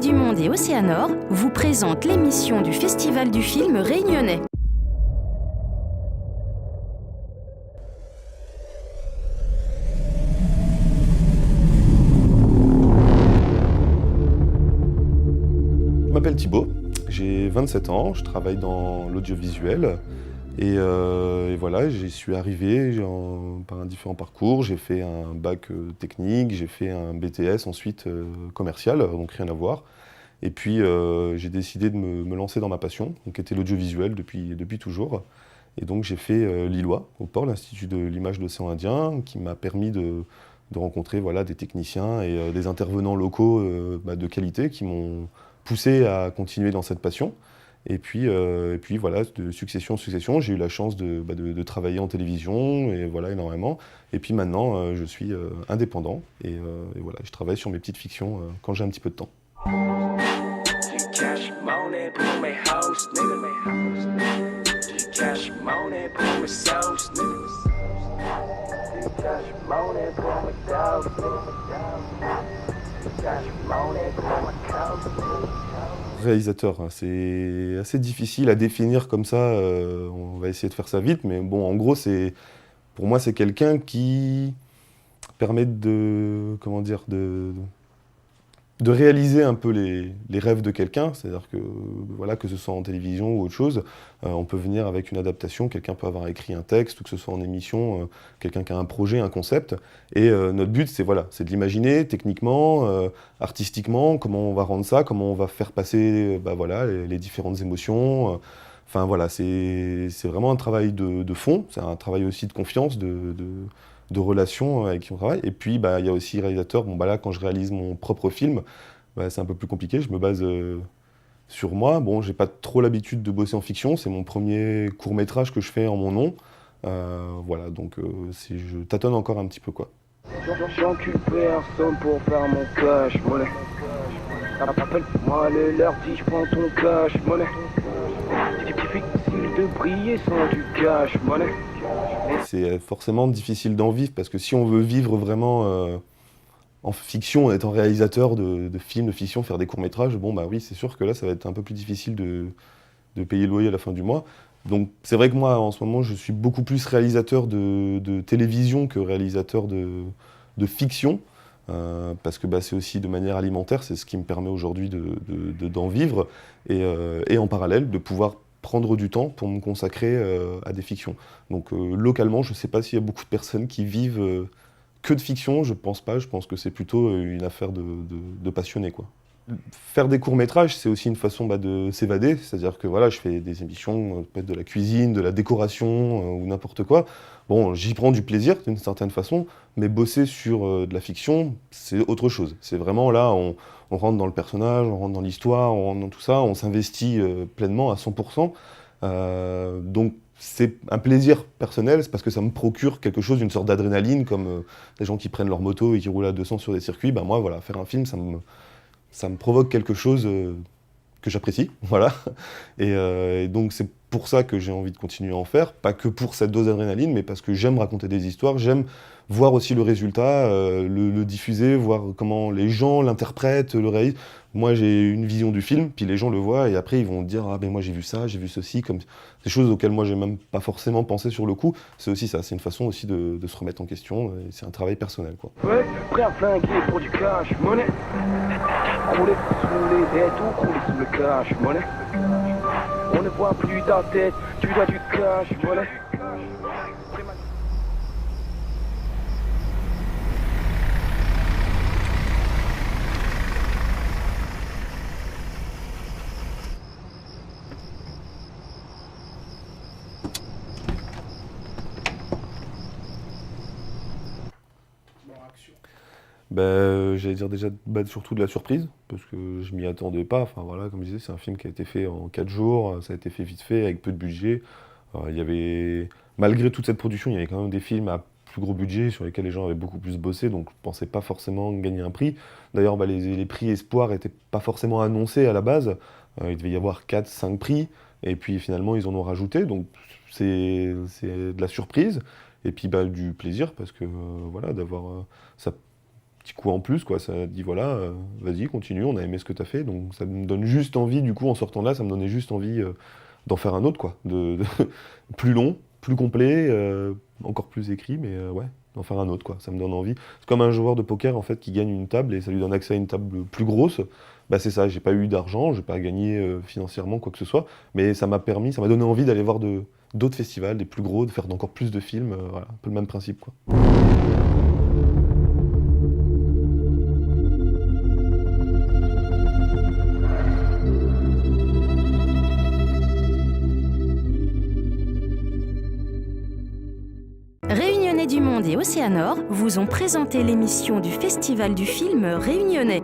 du Monde et Océanor vous présentent l'émission du Festival du film réunionnais. Je m'appelle Thibaut, j'ai 27 ans, je travaille dans l'audiovisuel et voilà, j'y suis arrivé par un différent parcours. J'ai fait un bac technique, j'ai fait un BTS ensuite commercial, donc rien à voir. Et puis j'ai décidé de me lancer dans ma passion, qui était l'audiovisuel depuis toujours. Et donc j'ai fait l'ILOA, au port, l'Institut de l'image de l'océan Indien, qui m'a permis de rencontrer voilà, des techniciens et des intervenants locaux de qualité qui m'ont poussé à continuer dans cette passion. Et puis voilà, de succession en succession, j'ai eu la chance de travailler en télévision, et voilà, énormément. Et puis maintenant, je suis indépendant, et voilà, je travaille sur mes petites fictions quand j'ai un petit peu de temps. Réalisateur, hein, c'est assez difficile à définir comme ça, on va essayer de faire ça vite, mais bon, en gros, pour moi, c'est quelqu'un qui permet comment dire, de réaliser un peu les rêves de quelqu'un, c'est-à-dire que, voilà, que ce soit en télévision ou autre chose, on peut venir avec une adaptation, quelqu'un peut avoir écrit un texte, ou que ce soit en émission, quelqu'un qui a un projet, un concept, et notre but, c'est voilà, c'est de l'imaginer techniquement, artistiquement, comment on va rendre ça, comment on va faire passer voilà, les différentes émotions. Enfin voilà, c'est vraiment un travail de fond, c'est un travail aussi de confiance, de relations avec qui on travaille. Et puis, il y a aussi réalisateur. Bon, là, quand je réalise mon propre film, c'est un peu plus compliqué. Je me base sur moi. Bon, j'ai pas trop l'habitude de bosser en fiction. C'est mon premier court-métrage que je fais en mon nom. Voilà, donc je tâtonne encore un petit peu, quoi. J'encule personne pour faire mon cash, monnaie. Appelle-moi le leur dit, je prends ton cash, monnaie. Difficile de briller sans du cash, monnaie. C'est forcément difficile d'en vivre, parce que si on veut vivre vraiment en fiction, en étant réalisateur de films, de fiction, faire des courts-métrages, bon oui, c'est sûr que là, ça va être un peu plus difficile de payer le loyer à la fin du mois. Donc c'est vrai que moi, en ce moment, je suis beaucoup plus réalisateur de télévision que réalisateur de fiction, parce que c'est aussi de manière alimentaire, c'est ce qui me permet aujourd'hui d'en vivre, et en parallèle, de pouvoir prendre du temps pour me consacrer à des fictions. Donc localement, je ne sais pas s'il y a beaucoup de personnes qui vivent que de fiction, je pense pas, je pense que c'est plutôt une affaire de passionnés, quoi. Faire des courts-métrages, c'est aussi une façon de s'évader, c'est-à-dire que voilà, je fais des émissions, peut-être de la cuisine, de la décoration ou n'importe quoi. Bon, j'y prends du plaisir d'une certaine façon, mais bosser sur de la fiction, c'est autre chose. C'est vraiment là, on rentre dans le personnage, on rentre dans l'histoire, on rentre dans tout ça, on s'investit pleinement à 100%. Donc c'est un plaisir personnel, c'est parce que ça me procure quelque chose, une sorte d'adrénaline, comme les gens qui prennent leur moto et qui roulent à 200 sur des circuits. Moi, voilà, faire un film, ça me provoque quelque chose que j'apprécie, voilà. Et donc c'est pour ça que j'ai envie de continuer à en faire, pas que pour cette dose d'adrénaline, mais parce que j'aime raconter des histoires, j'aime voir aussi le résultat, le diffuser, voir comment les gens l'interprètent, le réalisent. Moi, j'ai une vision du film, puis les gens le voient, et après ils vont dire « Ah, mais moi j'ai vu ça, j'ai vu ceci », comme des choses auxquelles moi j'ai même pas forcément pensé sur le coup. C'est aussi ça, c'est une façon aussi de se remettre en question, et c'est un travail personnel, quoi. Ouais, prêt à flinguer pour du cash, monnaie. Rouler sous les dettes ou rouler sous le cash, monnaie. On ne voit plus ta tête, tu dois du cash, monnaie. J'allais dire déjà surtout de la surprise, parce que je m'y attendais pas. Enfin voilà, comme je disais, c'est un film qui a été fait en 4 jours, ça a été fait vite fait, avec peu de budget. Malgré toute cette production, il y avait quand même des films à plus gros budget sur lesquels les gens avaient beaucoup plus bossé, donc je pensais pas forcément gagner un prix. D'ailleurs, les prix espoirs n'étaient pas forcément annoncés à la base. Il devait y avoir 4-5 prix, et puis finalement ils en ont rajouté, donc c'est de la surprise, et puis du plaisir, parce que voilà, d'avoir ça petit coup en plus, quoi. Ça dit voilà, vas-y, continue, on a aimé ce que tu as fait. Donc ça me donne juste envie, du coup, en sortant de là, ça me donnait juste envie d'en faire un autre, quoi. Plus long, plus complet, encore plus écrit, mais ouais, d'en faire un autre, quoi. Ça me donne envie. C'est comme un joueur de poker, en fait, qui gagne une table et ça lui donne accès à une table plus grosse. Bah c'est ça, j'ai pas eu d'argent, j'ai pas gagné financièrement quoi que ce soit, mais ça m'a donné envie d'aller voir d'autres festivals, des plus gros, de faire encore plus de films, voilà, un peu le même principe, quoi. Réunionnais du Monde et Océanor vous ont présenté l'émission du Festival du film réunionnais.